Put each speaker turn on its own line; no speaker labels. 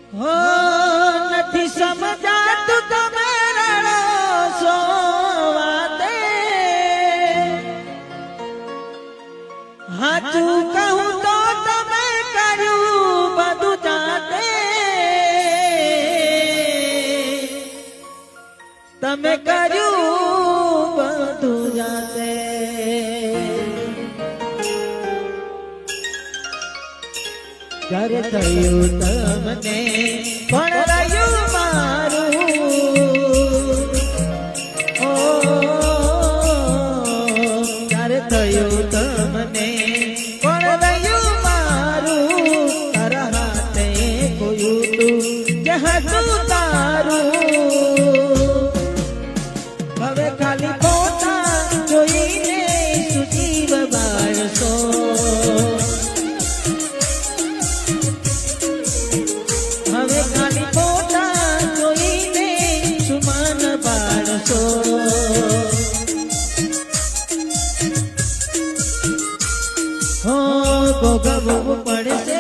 હો નથી સમજાતું તમે રડો છો વાતે હાચું કહું તો તમે કર્યું બધું જાતે તમે કર્યું બધું જાતે જ્યારે થયું તમને પણ રહ્યું મારું ઓ જ્યારે થયું તમને પણ રહ્યું મારું તારા હાથે કોયું તું કે હતું તારું હવે ખાલી પોતા જોઈને સુજીવ બાળશો હવે ખાલી પોતા જોઈને સુમન બાળશો હો ભોગવવું પડશે